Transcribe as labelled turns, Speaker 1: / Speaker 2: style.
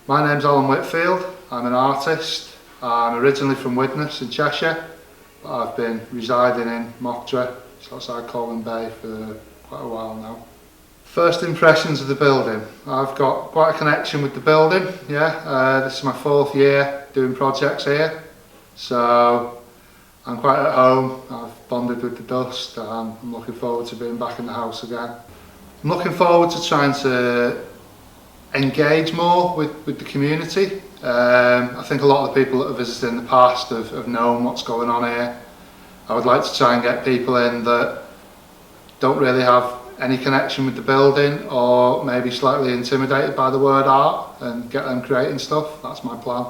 Speaker 1: My name's Whitfield. I'm an artist. I'm originally from Widnes in Cheshire, but I've been residing in Mockdra, just outside Colwyn Bay, for quite a while now. First impressions of the building. I've got quite a connection with the building, this is my 4th year doing projects here, so I'm quite at home. I've bonded with the dust and I'm looking forward to being back in the house again. I'm looking forward to trying to engage more with the community. I think a lot of the people that have visited in the past have known what's going on here. I would like to try and get people in that don't really have any connection with the building or maybe slightly intimidated by the word art and get them creating stuff. That's my plan.